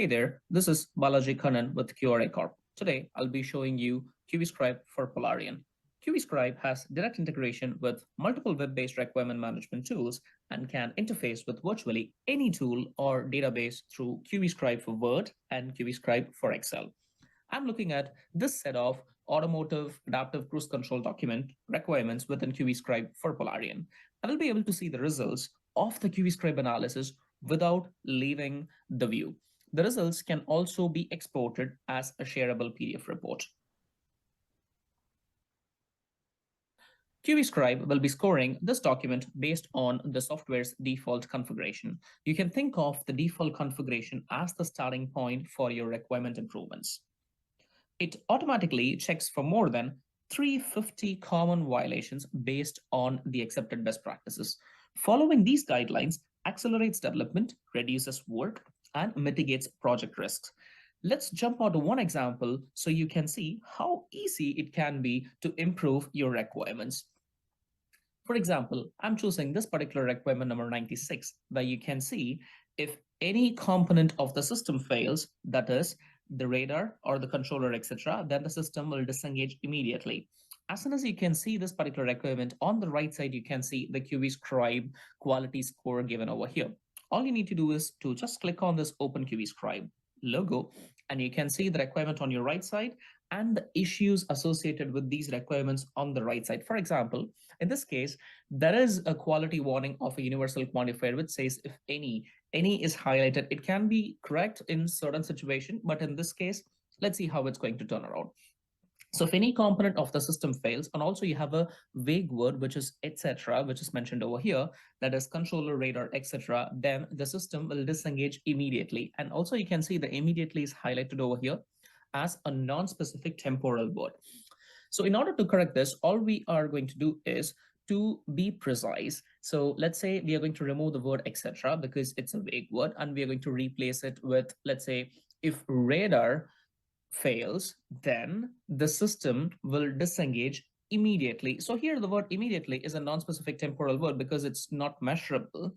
Hey there, this is Balaji Kannan with QRA Corp. Today, I'll be showing you QVscribe for Polarion. QVscribe has direct integration with multiple web-based requirement management tools and can interface with virtually any tool or database through QVscribe for Word and QVscribe for Excel. I'm looking at this set of automotive adaptive cruise control document requirements within QVscribe for Polarion. And I'll be able to see the results of the QVscribe analysis without leaving the view. The results can also be exported as a shareable PDF report. QVscribe will be scoring this document based on the software's default configuration. You can think of the default configuration as the starting point for your requirement improvements. It automatically checks for more than 350 common violations based on the accepted best practices. Following these guidelines accelerates development, reduces work, and mitigates project risks. Let's jump onto one example so you can see how easy it can be to improve your requirements. For example, I'm choosing this particular requirement number 96, where you can see if any component of the system fails, that is the radar or the controller, etc., then the system will disengage immediately. As soon as you can see this particular requirement, on the right side, you can see the QVscribe quality score given over here. All you need to do is to just click on this Open QVscribe logo, and you can see the requirement on your right side and the issues associated with these requirements on the right side. For example, in this case, there is a quality warning of a universal quantifier which says if any is highlighted. It can be correct in certain situation, but in this case, let's see how it's going to turn around. So if any component of the system fails, and also you have a vague word, which is etc., which is mentioned over here, that is controller, radar, etc., then the system will disengage immediately. And also you can see the immediately is highlighted over here as a non-specific temporal word. So in order to correct this, all we are going to do is to be precise. So let's say we are going to remove the word etc. because it's a vague word, and we are going to replace it with, let's say, if radar fails, then the system will disengage immediately. So here the word immediately is a non-specific temporal word because it's not measurable.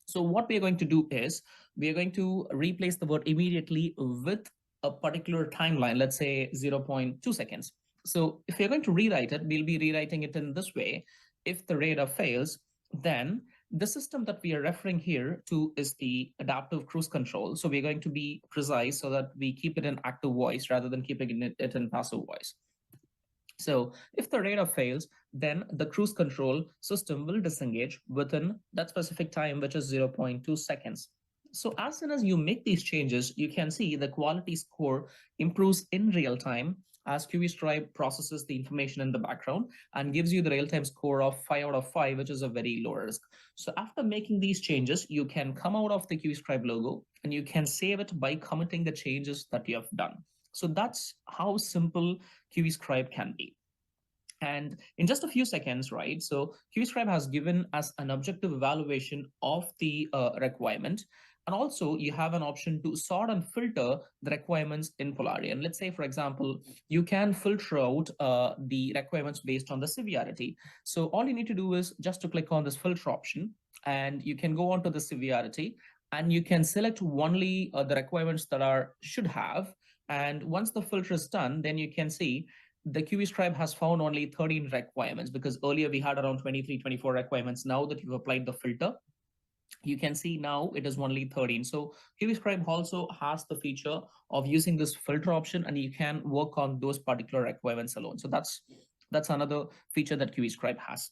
So what we are going to do is we are going to replace the word immediately with a particular timeline, let's say 0.2 seconds. So if you're going to rewrite it, we'll be rewriting it in this way. If the radar fails, then the system that we are referring here to is the adaptive cruise control. So we're going to be precise so that we keep it in active voice rather than keeping it in passive voice. So if the radar fails, then the cruise control system will disengage within that specific time, which is 0.2 seconds. So as soon as you make these changes, you can see the quality score improves in real time as QVscribe processes the information in the background and gives you the real-time score of 5 out of 5, which is a very low risk. So after making these changes, you can come out of the QVscribe logo and you can save it by committing the changes that you have done. So that's how simple QVscribe can be. And in just a few seconds, right? So QVscribe has given us an objective evaluation of the requirement. And also you have an option to sort and filter the requirements in Polarion. Let's say, for example, you can filter out the requirements based on the severity. So all you need to do is just to click on this filter option, and you can go on to the severity, and you can select only the requirements that should have. And once the filter is done, then you can see the QVscribe has found only 13 requirements, because earlier we had around 23, 24 requirements. Now that you've applied the filter, you can see now it is only 13. So QVscribe also has the feature of using this filter option, and you can work on those particular requirements alone. So that's another feature that QVscribe has.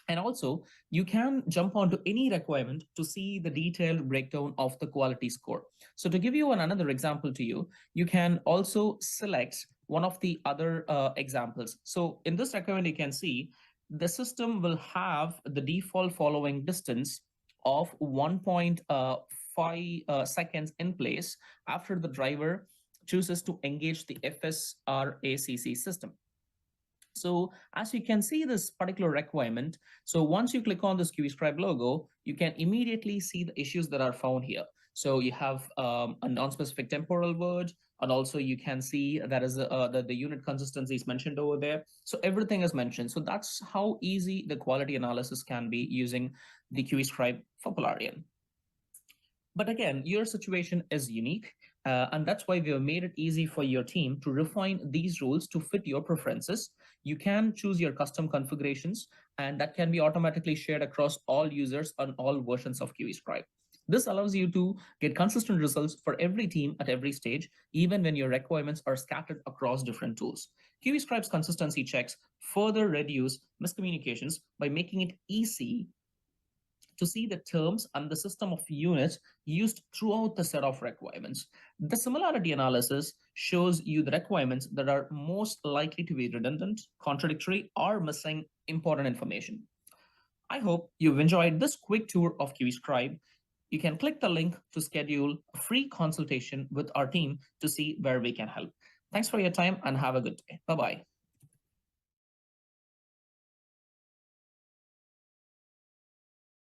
And also, you can jump onto any requirement to see the detailed breakdown of the quality score. So to give you another example to you, you can also select one of the other examples. So in this requirement, you can see the system will have the default following distance of 1.5 seconds in place after the driver chooses to engage the FSRACC system. So as you can see this particular requirement, so once you click on this QVscribe logo, you can immediately see the issues that are found here. So you have a non-specific temporal word, and also you can see that is the unit consistency is mentioned over there. So everything is mentioned. So that's how easy the quality analysis can be using the QVscribe for Polarion. But again, your situation is unique, and that's why we have made it easy for your team to refine these rules to fit your preferences. You can choose your custom configurations, and that can be automatically shared across all users on all versions of QVscribe. This allows you to get consistent results for every team at every stage, even when your requirements are scattered across different tools. QVscribe's consistency checks further reduce miscommunications by making it easy to see the terms and the system of units used throughout the set of requirements. The similarity analysis shows you the requirements that are most likely to be redundant, contradictory, or missing important information. I hope you've enjoyed this quick tour of QScribe. You can click the link to schedule a free consultation with our team to see where we can help. Thanks for your time and have a good day. Bye bye.